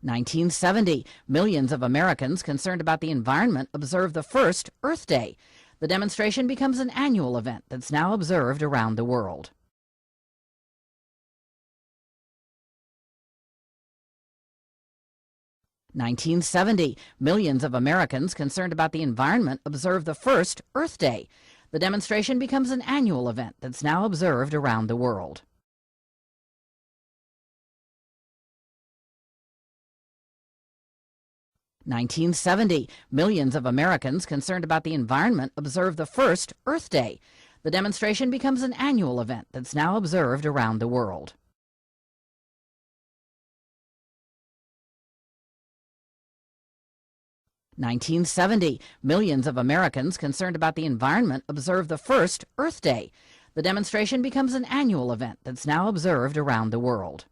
1970, millions of Americans concerned about the environment observe the first Earth Day. The demonstration becomes an annual event that's now observed around the world. 1970, millions of Americans concerned about the environment observe the first Earth Day. The demonstration becomes an annual event that's now observed around the world. 1970, millions of Americans concerned about the environment observe the first Earth Day. The demonstration becomes an annual event that's now observed around the world. 1970, millions of Americans concerned about the environment observe the first Earth Day. The demonstration becomes an annual event that's now observed around the world.